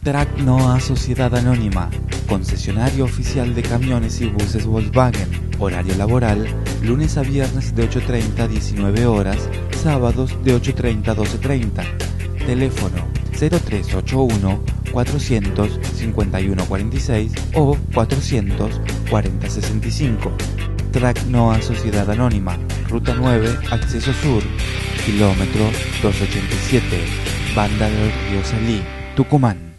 Tracnoa Sociedad Anónima, concesionario oficial de camiones y buses Volkswagen. Horario laboral, lunes a viernes de 8:30 a 19 horas, sábados de 8:30 a 12:30. Teléfono 0381 400 5146 o 400 4065. Tracnoa Sociedad Anónima, Ruta 9, Acceso Sur, kilómetro 287, Banda del Río Salí, Tucumán.